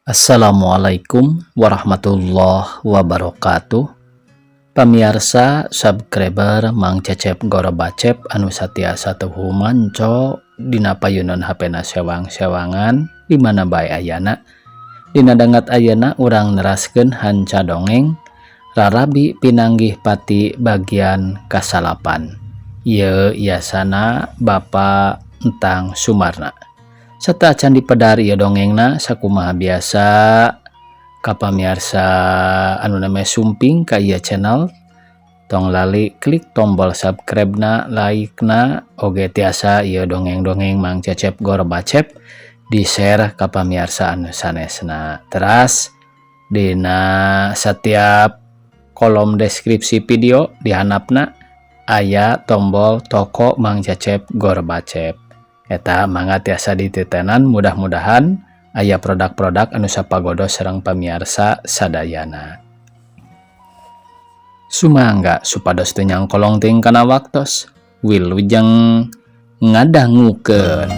Assalamualaikum warahmatullahi wabarakatuh. Pamirsa subscriber Mang Cecep Gorobacep anu satiasa tuhu manco dina payunan HP-na sewang-sewangan di mana bae ayana. Dina dangat ayana urang neraskeun hanca dongeng rarabi pinanggih pati bagian kasalapan. Ieu iasana Bapak Entang Sumarna. Serta acan dipedar ieu dongengna sakumaha biasa ka pamirsa anu namanya sumping ka ieu channel tong lali klik tombol subscribe-na, like-na, oge tiasa ieu dongeng-dongeng Mang Cecep Gorobacep di share ka pamirsa anu sanesna. Teras dina setiap kolom deskripsi video di handapna aya tombol toko Mang Cecep Gorobacep. Eta mangga tiasa dititenan, mudah-mudahan aya produk-produk anu sapagodo sareng pamirsa sadayana. Sumangga supados teu nyangkolong ting kana waktos, wilujeng ngadangukeun.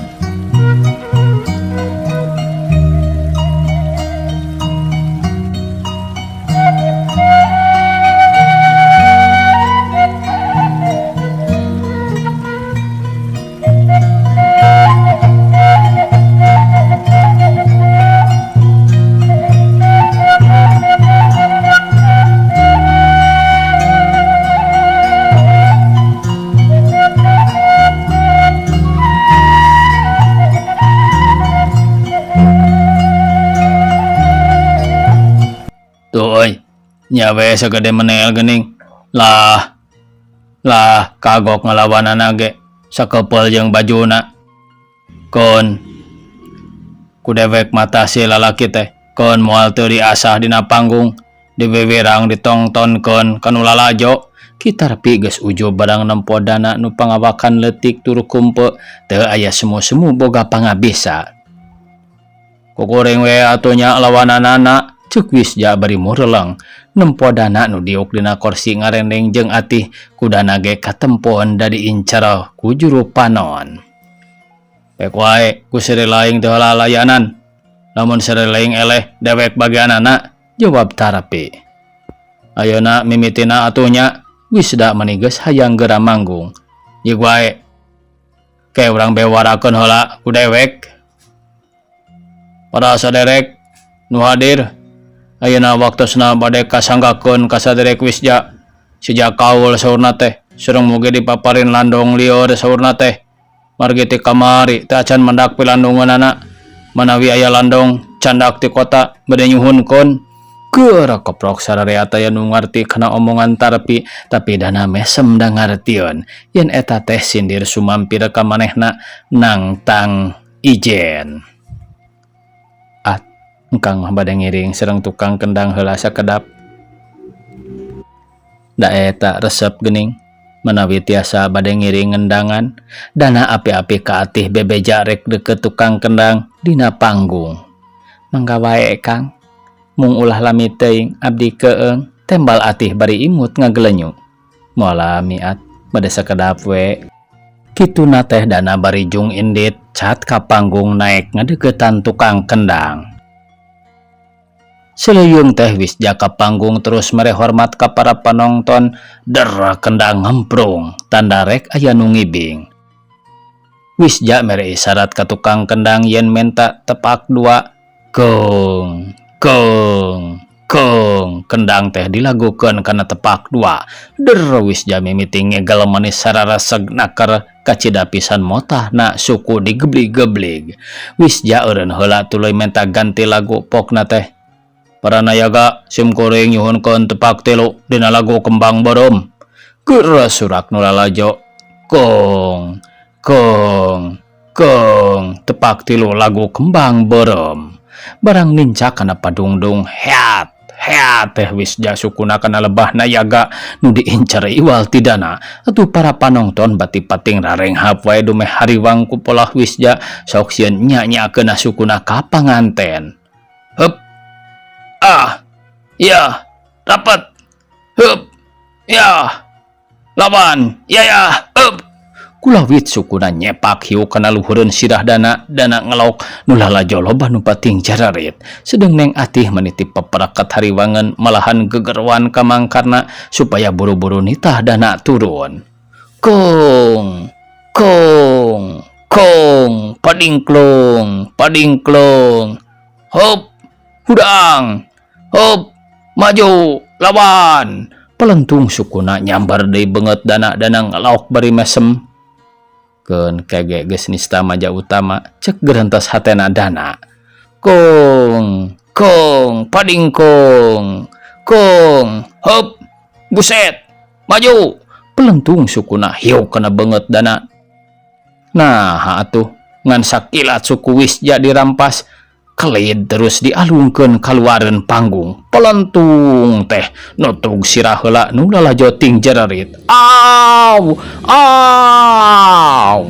Tuh, nyawe segede menel gening. Lah kagok ngelawanan ge sakepel jeung bajuna. Kon ku dewek mata si lalaki teh. Kon moal teu diasah dina panggung, dibewerang ditongtonkeun kanu lalajo. Kitarpi geus ujub barang nempo dana nu pangawakan leutik turu kumpe, teu aya semu-semu boga pangabisa. Kukuring we atunya lawananana. Ceuk Wisja bari mureleng nempo dana nu diuk dina kursi ngarendeng jeung atih kudana ge katempoan da diincar ku juru panon. Pek wae ku sere laing teu lalayanan. Lamun sere laing eleh dewek bagianana, jawab tarapi. Ayeuna mimitina atunya Wisda meuni geus hayang geura manggung. Yeug wae ke urang bewarakeun heula ku dewek. Para saderek nu hadir, ayeuna waktosna bade kasanggakeun ka saderek Wisja. Sejak kaul saurna teh, sureng mugi dipaparin landong lieur saurna teh. Margi ti kamari teh acan mendak pilandungeunana. Manawi aya landong candak ti kota bade nyuhunkeun. Geura keprok sarareat aya nu ngarti kana omongan tarpi, tapi dana mesem da ngartieun yen eta teh sindir sumampir ka manehna nangtang ijen. Engkang mah bade ngiring sareng tukang kendang heula sakedap. Da eta resep geuning manawi tiasa bade ngiring ngendangan, dana api-api ka atih bebeja rek deukeut tukang kendang dina panggung. Mangga wae Kang, mung ulah lami teuing abdi keeung, tembal atih bari imut ngagelenyu. Moal miat bade sakedap we. Kituna teh dana bari jung indit cat ka panggung naek ngadeuketan tukang kendang. Seleyung teh Wisja ka panggung terus mere hormat ka para panonton, der kendang ngemprung tanda rek aya nu ngibing. Wisja mere isyarat ka tukang kendang yen menta tepak dua. Gong kendang teh dilagukeun kana tepak dua. Der Wisja mimiti ngegel manis sarara segnaker kacida pisan motahna suku digeblig-geblig. Wisja eureun heula tuluy menta ganti lagu pokna teh. Para nayaga simkuring nyuhunkeun tepak tilu dina lagu kembang borom. Geura surak nu lalajo. Gong tepak tilu lagu kembang borom. Barang nincak kana padungdung heat teh Wisja sukuna kana lebah nayaga nu diincar iwal tidana. Atuh para panonton bati pating rarenghap wae dumeh hariwang ku polah Wisja sok sieun nya-nyakeun sukuna ka panganten. Heup. Ya, dapat. Hup. Ya. Lawan. Ya. Up. kulawit sukuna nyepak hiu kana luhureun sirah dana ngelok nu lalajo loba nu pating jararit. Sedeng Neng Atih menitip peperakat hariwangan malahan gegerwan ka mangkarna supaya buru-buru nitah dana turun. Kong kong kong padingklong hop hudang hop maju lawan. Pelentung sukuna nyambar deui beungeut dana ngelok bari mesem. Keun kege geus nista maja utama cek gerentos hatena dana. Kong padingkong kong hop buset maju. Pelentung sukuna hiu kana beungeut dana. Nah atuh ngan sakilat suku Wisja dirampas, kelid terus dialungkeun kaluareun panggung. Pelentung teh nutug sirah heula nu lalajo ting jararit. Aw aw.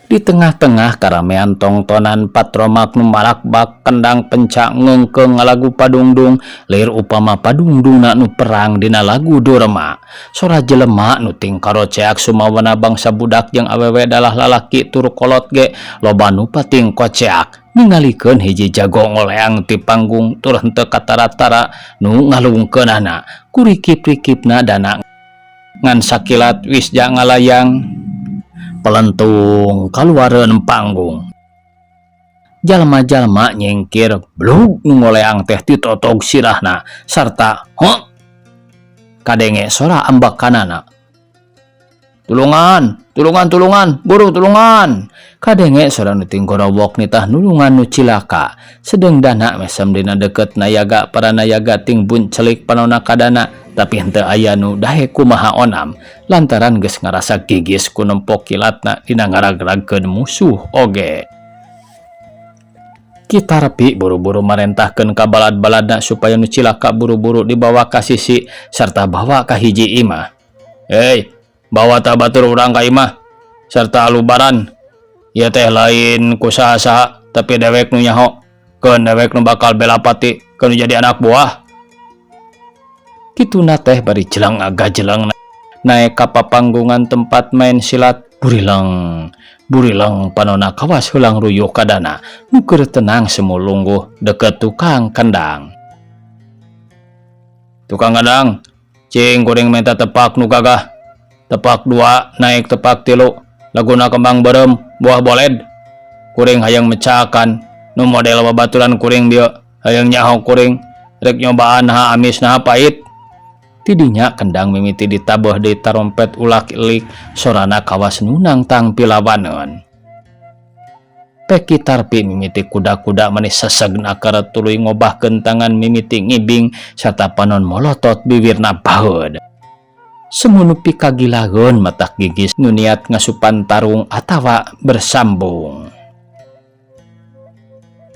Di tengah-tengah karamean tongtonan patromak nu malakbak kendang pencak ngengkeung ngalagu padungdung lir upama padungdungna nu perang dina lagu Durma. Sora jelema nu ting karoceak sumawana bangsa budak jeung awewe dalah lalaki tur kolot ge loba nu pating koceak ningalikeun hiji jago ngoleang ti panggung tur henteu katara-tara nu ngalungkeunana. Kurikip-rikipna dana ngan sakilat Wisja ngalayang. Pelentung kaluareun panggung. Jalma-jalma nyengkir blug nu ngoleang teh ditotog sirahna sarta hok kadenge sora ambakanana. Tulungan, buru tulungan. Kadenge sora nu ting gorowok nitah nulungan nu cilaka. Sedeng dana mesem dina deket nayaga para nayaga ting buncelik panonna kadana, tapi henteu aya nu dahe kumaha onam lantaran geus ngarasa gigis ku nempok kilatna dina ngarag-ragkeun musuh oge. Kita repi buru-buru marentahkeun ka balad-baladna supaya nu cilaka buru-buru dibawa ka sisi sarta bawa ka hiji imah. Hei, bawa ta batur urang ka imah sarta alubaran. Ieu teh lain ku saha-saha tapi dewek nu nyaho. Keun dewek nu bakal bela pati keun jadi anak buah. Kituna teh bari jelang aga jelang naik ka papanggungan tempat main silat. Burileng panona kawas heulang ruyuh kadana nu keur tenang semu lungguh deket tukang kendang. Tukang kendang, cing kuring minta tepak nu gagah. Tepak 2 naik tepak 3 laguna kembang berem buah boled. Kuring hayang mecakan nu model babaturan kuring dieu hayang nyaho kuring rek nyobaan naha amis naha pait. Tidinya kendang mimiti ditabeh di tarompet ulak-ilik sorana kawas nunang tang pilawaneun. Peki Tarpi mimiti kuda-kuda manis sesegna keur tuluy ngobahkeun tangan mimiti ngibing sarta panon molotot bibirna baheud. Semunu pikagilageun matak gigis nu niat ngasupan tarung atawa bersambung.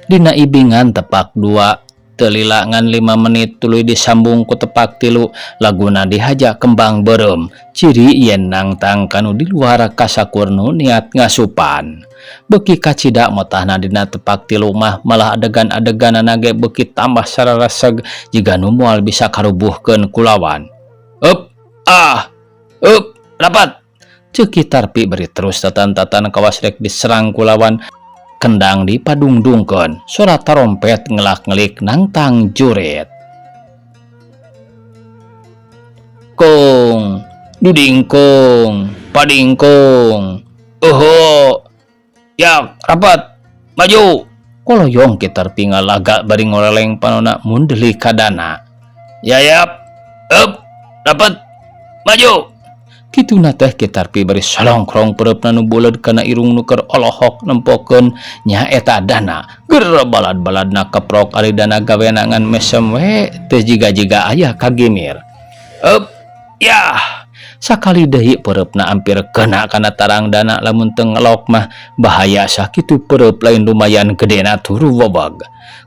Dina ibingan tepak 2 telilangan 5 menit tuluy disambung ku tepak 3 laguna dihaja kembang berem ciri yen nangtang kanu di luar kasakurnu niat ngasupan. Beki kacida motahna dina tepak 3 mah malah adegan-adeganana ge beki tambah sarareseg jiga nu moal bisa karubuhkeun kulawan. Rapat ceuk Tarpi beri terus tatan-tatan kawas rek diserang kulawan. Kendang dipadungdungkeun suara tarompet ngelak-ngelik nangtang juret. Kong dudingkong padingkong yak rapat maju. Koloyong kita tinggal laga bari ngoreleng panona mundeli kadana. Yayap rapat maju. Kituna teh Kitarpi bari salongkrong pereupna nu buleud kana irung nu keur olohok nempokeun nya eta dana. Ger balad-baladna keprok ari dana gawenangan mesem we teh jiga-jiga aya kagimir. Yah sakali deui pereupna ampir kena kana tarang dana lamun teu ngelok mah bahaya sakitu pereup lain lumayan gedena turu wobag.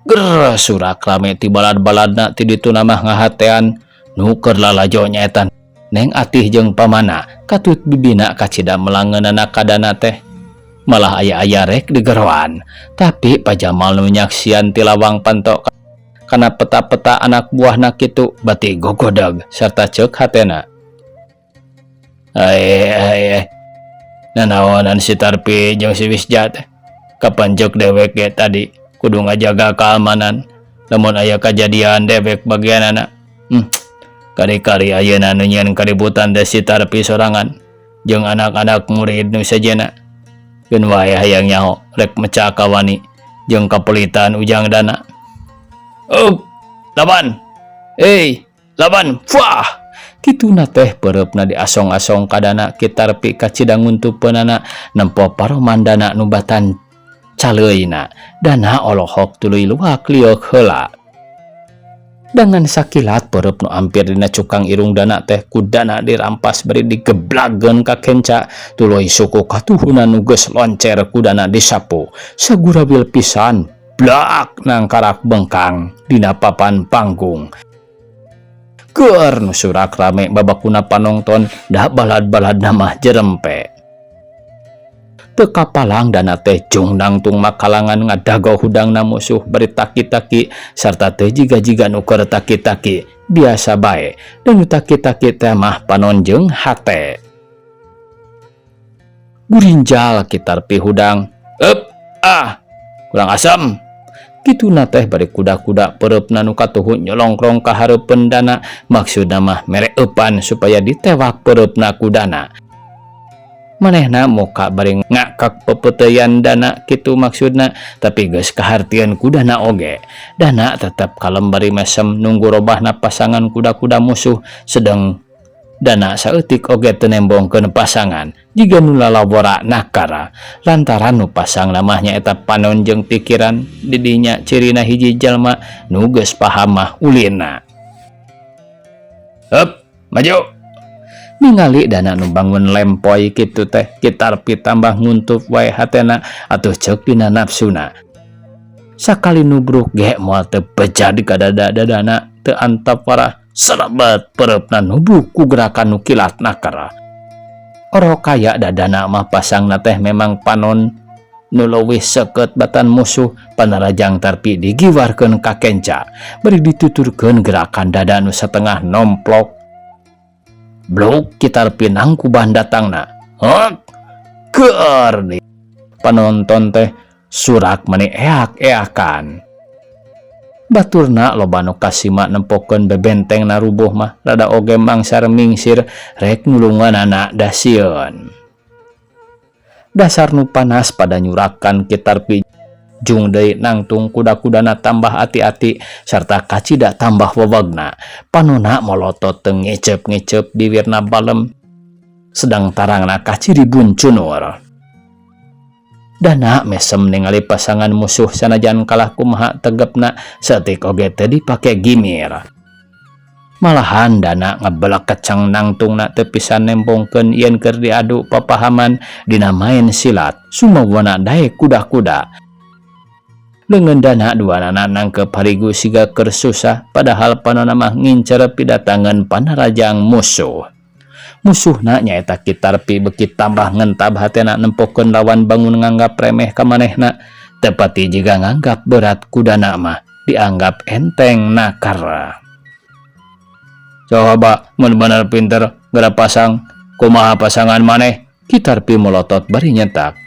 Ger surak rame ti balad-baladna ti ditu mah ngahatean nu keur lalajo nyaetan Neng Atih jeung pamana katut bibina kacida melangeunana kadana teh malah aya-aya rek digeroan tapi pajamal nu nyaksian ti lawang panto kana peta-peta anak buahna kitu bati gogodeg sarta ceuk hatena. nanaonan si Tarpi jeung si Wisja teh kapancuk dewek ge tadi kudu ngajaga keamanan lamun aya kejadian dewek bagianana. Kari-kari ayeuna nu nyieun kaributan teh si Tarpi sorangan jeung anak-anak murid nu sejenna. Geun wae hayang nyaho rek meca ka wani jeung kapelitan ujang dana. Laban. Laban. Wah. Kituna teh beureup di asong-asong kadana ki Tarpi kacidang nguntupeunana nempo paroman dana nu batan caleuina. Dana olohok tuluy luak liuk heula. Dengan sakilat beureup nu ampir dina cukang irung dana teh ku dana dirampas bari digeblageun ka kenca tuluy suku katuhunan nu geus loncer ku dana disapu sagurabil pisan blak nangkarak bengkang dina papan panggung. Keur nu surak rame babakuna panongton da balad-balad mah jerempe. Teu kapalang dana teh jung nangtung makalangan ngadago hudangna musuh bari taki-taki sarta teh jiga-jiga nu keur taki-taki biasa bae dan nu taki-taki teh mah panonjeung hate. Gurinjal ki Tarpi hudang. Kurang asam. Kituna teh bari kuda-kuda pereupna nu katuhu nyolongkrong ka hareupeun dana maksudna mah mere eupan supaya ditewak pereupna kudana. Manehna muka bari ngakak pepeteuyan dana kitu maksudna tapi geus kahartieun ku dana oge. Dana tetep kalem bari mesem nunggu robahna pasangan kuda-kuda musuh sedang dana saeutik oge teu nembongkeun pasangan jiga nu lalabora nakara lantaran nu pasang namanya eta panon jeung pikiran di dinya cirina hiji jalma nu geus paham mah ulina. Maju. Ningali dana nu bangun lempoy kitu teh ki Tarpi tambah nguntup wae hatena atuh ceuk dina nafsuna. Sakali nubruk ge moal teu bejad ka dada-dadana teu antap warah sarabat pereupna nubruk ku gerakan nu kilat nakara. Oro kaya dadana mah pasangna teh memang panon nu leuwih seukeut batan musuh panarajang Tarpi digiwarkeun ka kenca bari dituturkeun gerakan dada nu satengah nomplok. Blok ki Tarpi nangku bahan datangna. Keur di panonton teh surak mani eak-eakan. Baturna loba nu kasima nempokeun bebenteng na rubuh mah rada oge mangsar mingsir rek nulunganana da sieun. Dasar nu panas pada nyurakan ki Tarpi jung deui nangtung kuda-kudana tambah ati-ati sarta kacida tambah wewegna. Panonna molotot teu ngecep-ngecep di wirna balem sedang tarangna kaciri buncunur. Dana mesem ningali pasangan musuh sanajan kalah kumaha tegepna setik oge teu dipake gimir. Malahan dana ngebelak keceng nangtungna teu pisan nembongkeun yen keur diadu papahaman dina main silat sumawana daek kuda-kuda. Dengan dana duanana nangkep harigu siga keur susah padahal panonna mah ngincer pidatangan panarajang musuh. Musuhna nyaeta ki Tarpi beuki tambah ngentab hatena nempokeun lawan bangun nganggap remeh ka manehna tepati jiga nganggap berat kudana mah dianggap enteng nakara. Coba mun bener pinter geura pasang kumaha pasangan maneh ki Tarpi melotot bari nyetak.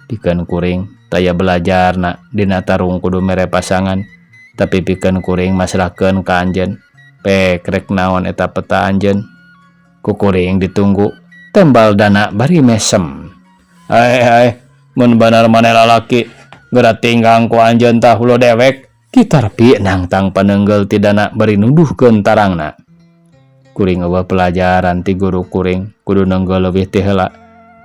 Pikeun kuring taya belajar na dina tarung kudu mere pasangan tapi pikeun kuring masrahkeun ka anjeun pek rek naon eta peta anjeun ku kuring ditunggu tembal dana bari mesem. Mun bener maneh lalaki geura tinggang ku anjeun tah hulo dewek ki Tarpi nangtang paneunggel ti dana bari nuduhkeun tarangna. Kuring eueuh pelajaran ti guru kuring kudu neunggel leuwih ti heula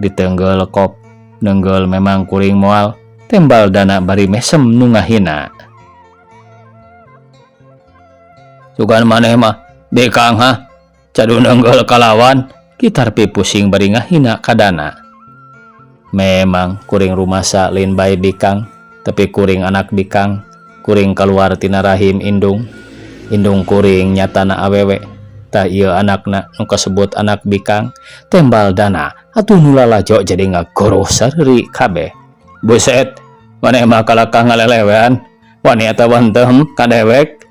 diteunggel kop neunggel memang kuring moal tembal dana bari mesem nu ngahina. Sugan maneh mah bekang cadu neunggel kalawan ki Tarpi pusing bari ngahina ka dana. Memang kuring rumasa lain bae bikang tapi kuring anak bikang kuring keluar tina rahim indung kuring nyatana awewe tah ieu anakna nu kasebut anak bikang tembal dana atuh nu lalajo jadi ngagoroh sareuri kabeh. Buset maneh mah kalakah ngalelewean wani eta wantem ka dewek.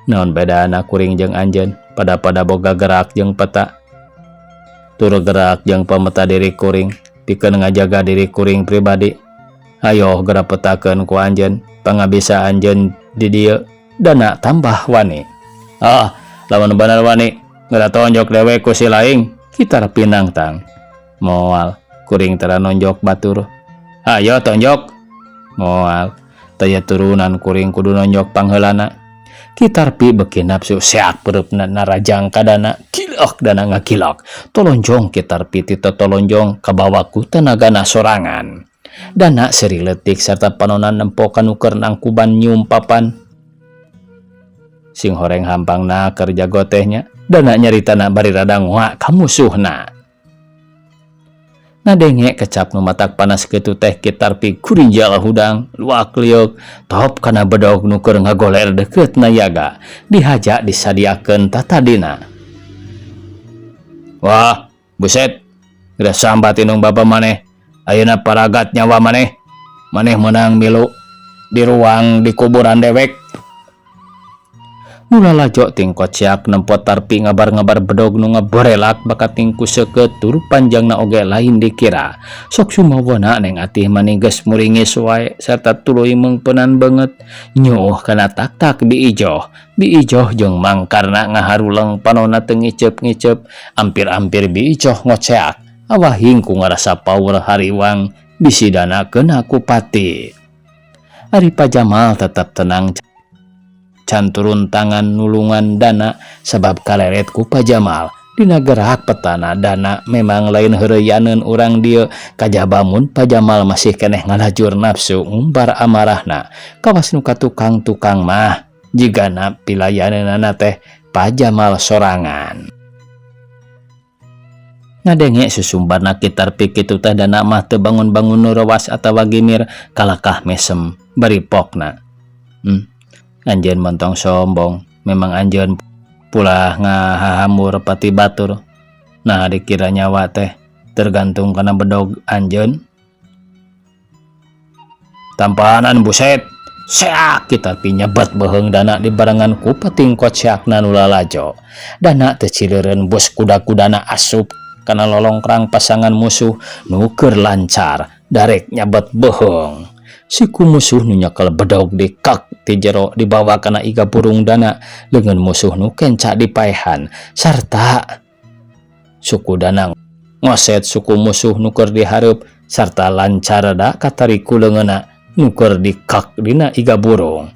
Naon bedana kuring jeung anjeun pada boga gerak jeung peta. tur gerak jeung pameta diri kuring pikeun ngajaga diri kuring pribadi. Ayo geura petakeun ku anjeun pangabisa anjeun di dieu. Dana tambah wani. Lamun bener wani geura tonjok dewe ku si laing kitar pinang tang. Moal kuring tara nonjok batur. Ayo tonjok. Moal taya turunan kuring kudu nonjok pangheulana. Kitar pi beki nafsu seak pereupna narajang ka dana kilok dana ngakilok. Tolonjong kitar pi ti tolonjong kabawa ku tenagana sorangan. Dana seri leutik sarta panonan nempokan ukur nangkuban nyium papan. Sing horeng hampangna keur jago tehnya. Dana nyaritana bari rada ngoak ka musuhna. Nadenge kecap nu matak panas kitu teh kitar pi kurinjal hudang luak liuk top kana bedog nu keur ngagoler deukeut nayaga dihaja disadiakeun tatadina. Wah, buset. Geura sambat inung bapa maneh. Ayeuna paragat nyawa maneh. Maneh meunang milu di ruang di kuburan dewek. Mulalajo ting kociak nempot tarpi ngabar-ngabar bedog nu ngaborelak bakat tingku seukeut tur panjangna oge lain dikira. Sok sumawona neng atih maningges muringis wae sarta tuluy meungpeunan banget nyuh kana tak-tak bi ijoh. Bi ijoh jeung mangkarna ngaharuleng panonna teu ngiceup-ngiceup ampir-ampir bi ijoh ngoceak. Awahing ku ngarasa paur hariwang bisidanakeun aku pati. Ari Pajamal tetap tenang can turun tangan nulungan dana sabab kaleret ku Pajamal dina gerak petana dana memang lain heureuyaneun urang dieu kajaba mun Pajamal masih keneh ngalajur nafsu ngumbar amarahna kawas nu ka tukang-tukang mah jigana pilayaneunana teh Pajamal sorangan. Ngadenge susumbarna kitar pi kitu teh dana mah teu bangun-bangun nu rewas atawa gimir kalakah mesem bari pokna. Anjeun montong sombong, memang anjeun pula ngahahamur pati batur. Nah dikira nyawa teh tergantung kana bedog anjeun. Tampanan buset, seak kita pi nyebat beheung dana di barengan ku pating kociakna nu lalajo. Dana teu cileureun bos kuda-kudana asup kana lolongkrang pasangan musuh nu keur lancar darek nyabat beheung. Siku musuh nu nyekel bedog di kak ti jero dibawa kana iga burung dana leungeun musuh nu kenca dipaehan sarta suku dana ngoset suku musuh nu keur dihareup sarta lancar da katariku leungeunna nu keur dikak dina iga burung.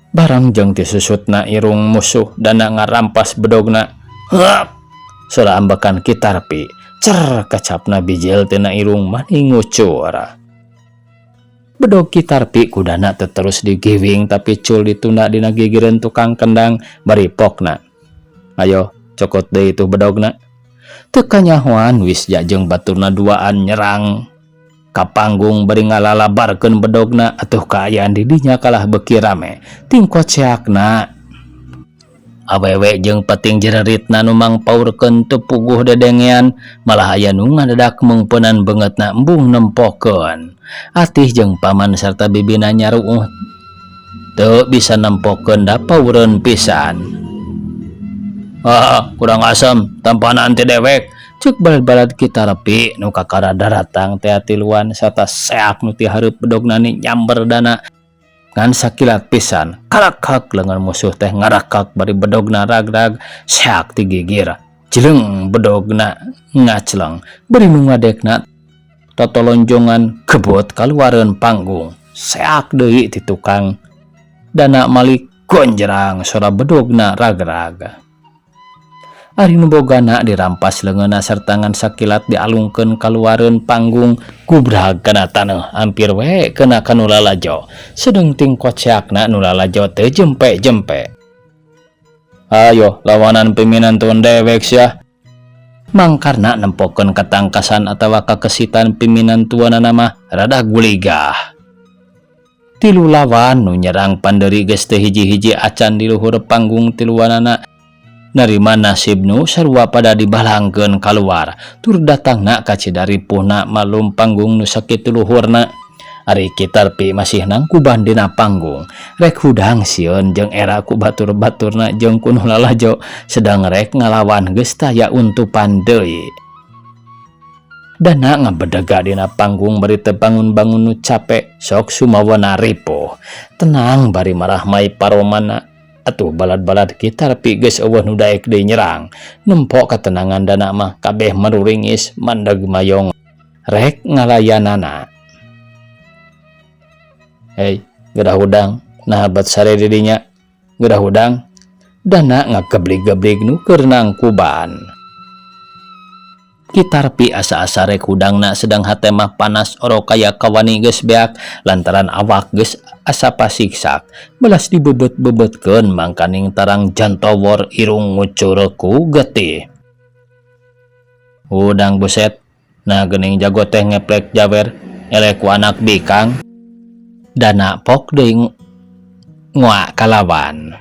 Barang jeung ti susutna irung musuh dana ngarampas bedogna. Sora ambekan kitar pi cer kacapna bijil tina irung maning ngucur. Bedog kitar pi kudana terus digiwing tapi cul ditunda dina gigireun tukang kendang bari pokna. Ayo cokot deui itu bedogna. Teu kanyahoan wis jajeng baturna duaan nyerang ka panggung bari ngalalabarkeun bedogna atuh kaayaan di dinya kalah beuki rame ting koceakna. Awewe jeung peting jereritna nu mangpaurkeun teu puguh dedengean malah aya nu ngadadak meungpeunan beungeutna embung nempokeun. Atih jeung paman sarta bibina nyaruuh teu bisa nempokeun da paureun pisan. Kurang asem tampanan ti dewek ceuk balad-balad kitar pi nu kakara daratang teh atiluan sarta seak nu ti hareup bedogna ni nyamber dana ngan sakilat pisan kalak-kalak leungeun musuh teh ngarakak bari bedogna ragrag seak ti gigir cileung bedogna ngacleng bari nu ngadekna totolonjongan kebot kaluareun panggung seak deui ti tukang dana malik gonjrang sora bedogna ragrag. Ari nu bogana dirampas leungeunna sarta ngan sakilat dialungkeun kaluareun panggung gubrag kana taneuh hampir we kena ka nu lalajo sedeng ting koceakna nu lalajo teu jempe-jempe. Ayo lawanan piminantun dewek sia. Mangkarna nempokeun katangkasan atawa kakesitan piminantuanana mah rada guligah. Tilu lawan nu nyerang panderi geus teu hiji-hiji acan di luhur panggung tiluanana. Narima nasib nu sarua pada dibalangkeun kaluar tur datangna ka cidari puhna malum panggung nu sakitu luhurna. Ari Kitarpi masih nangkuban dina panggung rek hudang sieun jeung era ku batur-baturna jeung kuno lalajo sedang rek ngalawan geus taya untupan deui. Dana ngabedega dina panggung bari teu bangun-bangun nu capek sok sumawana ripuh. Tenang bari marah mai paromana. Atuh balad-balad Kitarpi geus eueuh nu daek deui nyerang. Nempok ketenangan Dana mah kabeh maruringis mandeg mayong rek ngalayanana. Hei, gedah hudang, nah bat sare didinya. Gedah hudang, Dana ngakeblig-geblig nu keur nangkuban. Kitarpi asa-asa rek hudangna sedang hate mah panas oro kaya kawani geus beak lantaran awak geus asa pasiksak. Belas dibebet-bebetkeun mangkaning tarang jantowor irung ngucur ku getih. Hudang buset, nah geuning jago teh ngeplek jawer elek ku anak bikang. Dana pok deui nguak kalawan.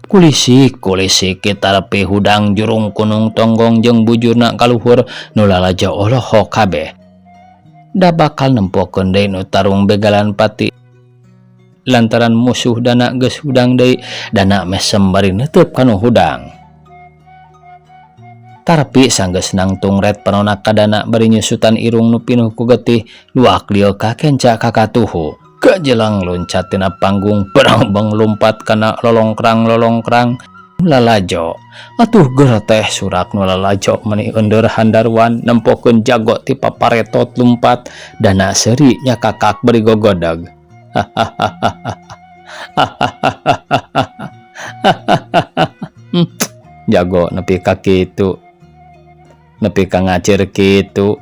Kulisi Kitarpi hudang jurung kunung tonggong jeung bujurna kaluhur nu lalajo olohok kabeh. Da bakal nempokeun deui nu tarung begalan pati. Lantaran musuh Dana geus hudang deui, Dana mesem bari neuteub kana hudang. Tarpi sanggeus nangtung ret panonna ka Dana bari nyusutan irung nu pinuh ku getih luak lieu ka kenca kakatuhu. Kajelang loncat tina panggung berambang lompat kana lolongkrang lalajo. Atuh geur teh surak nu lalajo meuni eur handarwan nempokeun jago ti paparetot lumpat. Dana seuri nya kakak beri gogodeg. Jago nepi ka kitu, nepi ka ngacir kitu.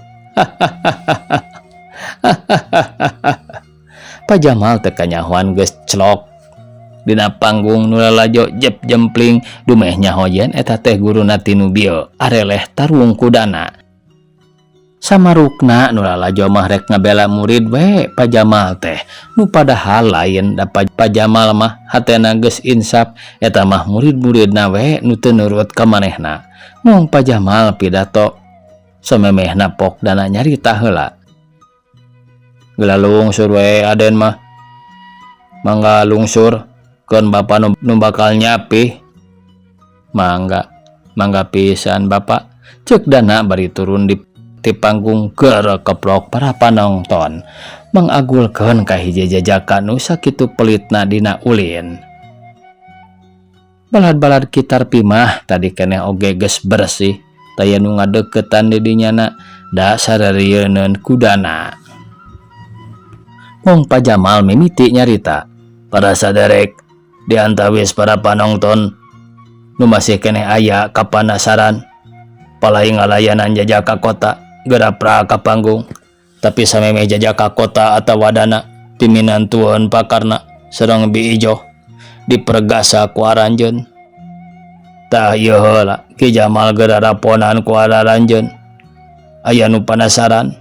Pak Jamal teu kanyahoan geus celok dina panggung nu lalajo jep jempling dumeh nyaho yen eta teh guruna tinu bieu areleh tarung ku Dana. Samarukna nu lalajo mah rek ngabela murid we Pak Jamal teh nu padahal lain da Pak Jamal mah hatena geus insap eta mah murid-muridna we nu teu nurut ka manehna. Mung Pak Jamal pidato samemehna pok Dana nyarita heula. Geula lungsur we Aden mah. Mangga lungsur keun Bapa nu bakal nyapi. Mangga pisan Bapak. Ceuk Dana bari turun di panggung keur keplok para panonton. Mangagulkeun ka hiji jajakan nu sakitu pelitna dina ulin. Balad-balad Kitarpi mah tadi keneh oge geus bersih. Taya nu ngadeukeutan di dinyana da sararieun ku Dana. Mung Pak Jamal mimiti nyarita, para saderek di antawis para panonton nu masih keneh aya kapanasaran palai ngalayanan jajaka kota gerapra ka panggung tapi samemeh jajaka kota atawa Dana timinantueun pakarna sareng bi ijo dipergasa ku aranjeun. Tah ieu heula Ki Jamal geraraponan ku aranjeun. Aya nu panasaran.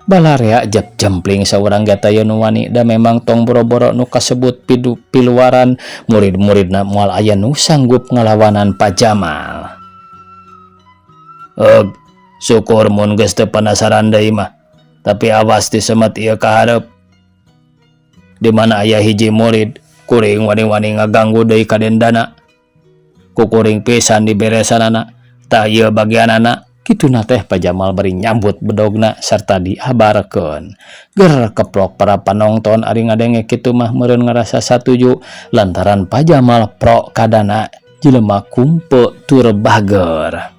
Balarea jep jempling saurang gatayeun nu wani da memang tong boro-boro nu kasebut piluaran murid-muridna moal aya nu sanggup ngalawanan Pak Jamal. Syukur mun geus teu panasaran deui mah. Tapi awas disemet ieu ka hareup. Di mana aya hiji murid kuring wani-wani ngaganggu deui ka Den Dana. Ku kuring pisan diberesanana. Tah ieu bagianana. Kituna teh Pak Jamal bari nyambut bedogna sarta diabarkeun. Ger keplok para panonton ari ngadenge kitu mah meureun ngarasa satuju lantaran Pak Jamal pro ka Dana jelema kumpe tur bager.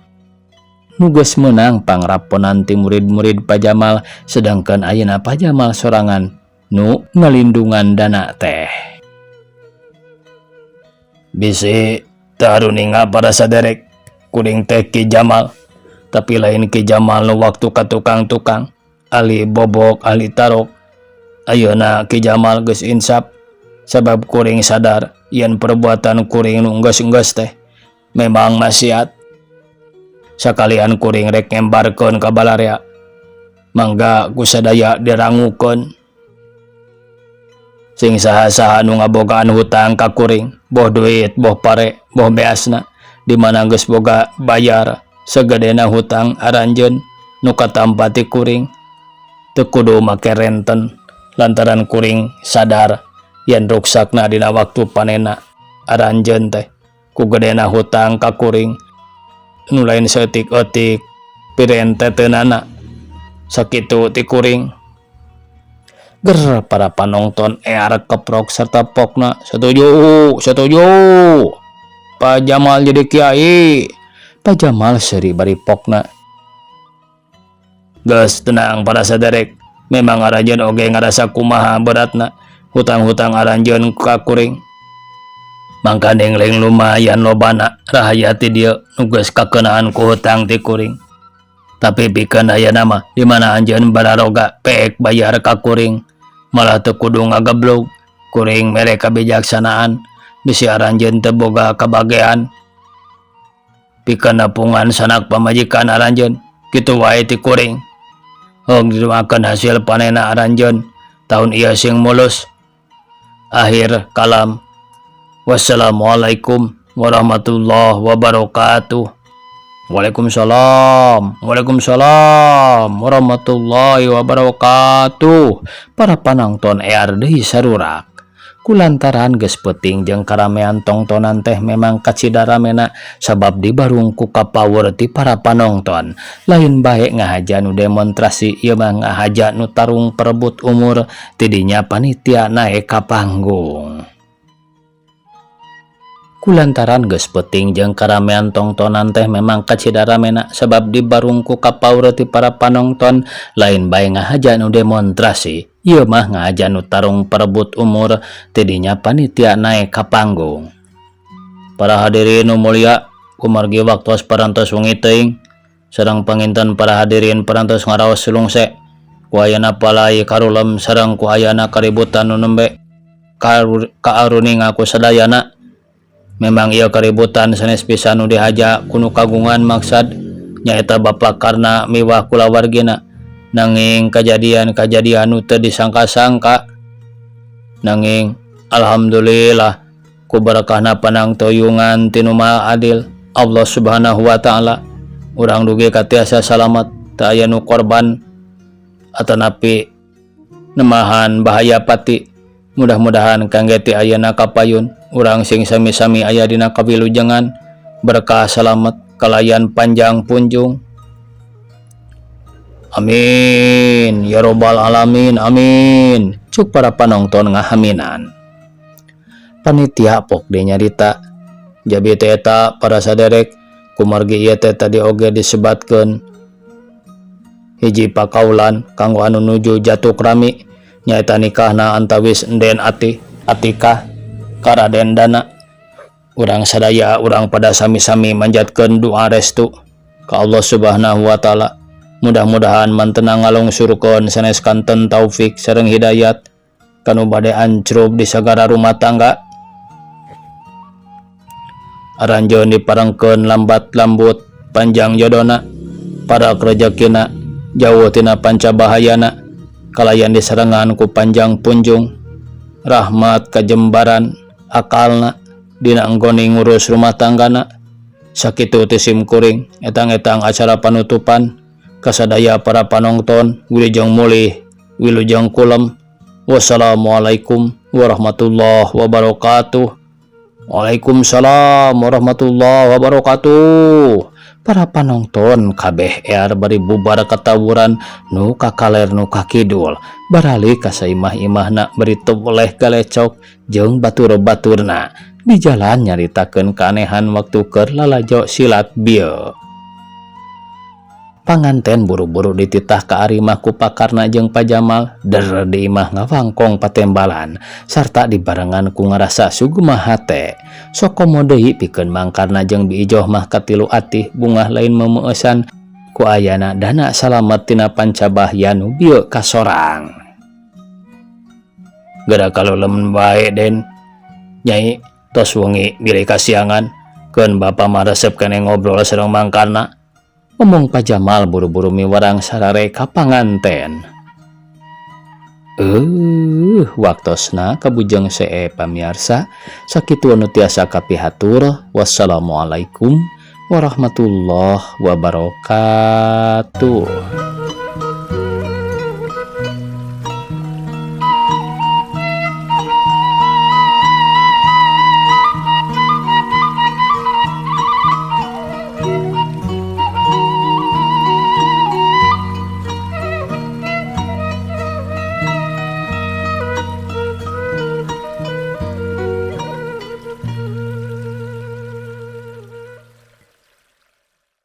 Nu geus meunang pangraponan ti murid-murid Pak Jamal sedangkan ayeuna Pak Jamal sorangan nu ngalindungan Dana teh. Bisi taruninga para saderek kuring teh Ki Jamal. Tapi lain Ki Jamal nu waktu ka tukang-tukang ahli bobok ahli tarok. Ayeuna Ki Jamal geus insap sabab kuring sadar yen perbuatan kuring nu enggeus-enggeus teh memang maksiat. Sakalian kuring rek ngembarkeun ka balarea mangga kusadaya dirangukeun. Sing saha-saha nu ngabogaan hutang ka kuring boh duit boh pare boh beasna di mana geus boga bayar sagedena hutang aranjeun nu katampa ti kuring teu kudu make renten lantaran kuring sadar yen ruksakna dina waktu panena aranjeun teh ku gedena hutang ka kuring nu lain saeutik-eutik pirenteteunana sakitu ti kuring. Ger para panonton ear keprok serta pokna setuju Pak Jamal jadi kiai. Pak Jamal seri bari pokna. Geus tenang para saderek, memang aranjeun oge ngarasa kumaha beratna hutang-hutang aranjeun ka kuring. Mangka dengleng lumayan lobana rahaya ti dieu nu geus kakeunaan ku hutang ti kuring. Tapi pikeun ayeuna mah di mana anjeun bararoga peek bayar ka kuring, malah teu kudu ngageblog. Kuring mere kabijaksanaan bisi aranjeun teu boga kabagean. Pikeun nepungan sanak pamajikan aranjeun, kitu wae ti kuring. Hong didoakeun hasil panena aranjeun tahun ieu sing mulus. Akhir kalam. Wassalamualaikum warahmatullahi wabarakatuh. Waalaikumsalam warahmatullahi wabarakatuh. Para panonton ear deui sarurak. Kulantaran geus peuting jeung karamean tongtonan teh memang kacidaramena sabab dibarung ku kapower ti para panonton. Lain bae ngahaja nu demonstrasi ieu mah ngahaja nu tarung perebut umur tidinya panitia naek ka panggung. Kulantaran geus peuting jeung karamean tongtonan teh memang kacidaramena sabab dibarung ku kapower ti para panonton. Lain bae ngahaja nu demonstrasi ieu mah ngahaja nu tarung perebut umur tidinya panitia naek ka panggung. Para hadirin nu mulia, kumargi waktos parantos wengi teuing sareng panginten para hadirin parantos ngaraos sulungse ku ayana palai karulem sareng ku ayana kaributan nu nembe kaaruning aku sadayana. Memang ieu kaributan sanes pisan nu dihaja kuno kagungan maksad nyaeta bapa karna miwah kulawargina, nanging kajadian-kajadian nu teu disangka-sangka. Nanging alhamdulillah ku berkahna panang toyungan ti nu Maha Adil Allah Subhanahu wa taala urang dugi katiasa salamet teu aya nu korban atanapi nemahan bahaya pati. Mudah-mudahan kangge ti ayeuna kapayun urang sing sami-sami aya dina kawilujengan berkah salamet kalayan panjang punjung. Amin ya robbal alamin, amin. Cuk para panonton ngahaminan. Panitia pok de nyarita jabi teh eta para saderek kumargi ieu teh tadi oge disebatkeun hiji pakaulan kanggo anu nuju jatuk rami nyaeta nikahna antawis Enden Atikah Karaden Dana. Urang sadaya urang pada sami-sami manjatkeun doa restu ka Allah Subhanahu wa taala. Mudah-mudahan mantenang ngalungsurkeun sanes kanten taufik sareng hidayat kanu bade ancrup di sagara rumah tangga. Aranjeun diparengkeun lambat lambut panjang jodona, parak rezekina, jauh tina pancabahayana, kalayan diserengan ku panjang punjung, rahmat kajembaran akalna dina anggoni ngurus rumah tanggana. Sakitu ti sim kuring etang-etang acara panutupan kasadaya para panonton wilujeng mulih wilujeng kulem. Wassalamualaikum warahmatullahi wabarakatuh. Waalaikumsalam warahmatullahi wabarakatuh. Para panonton kabeh ear bari bubar katawuran nu kakaler nu kakidul barali ka saimah-imahna beri toleh galecok jeung batur-baturna di jalan nyaritakeun kanehan waktu keur lalajo silat bieu. Panganten buru-buru dititah ka arimah ku pakarna jeung Pak Jamal der di imah ngawangkong patembalan sarta dibarengan ku ngarasa sugumaha teh. Sokomo deui pikeun mangkarna jeung biijoh mah katilu atih bungah lain memeuesan ku ayana dana salamet tina pancabahyan nu bieu ka sorang. Gara kalulem bae den Nyai tos wengi bilih kasiangan keun bapa mah resep keneh ngobrol sareng mangkarna. Omong Pak Jamal buru-buru miwarang sarare ka panganten. Waktosna kabujeng see pamiarsa sakitu anu tiasa kapihatur. Wassalamualaikum warahmatullahi wabarakatuh.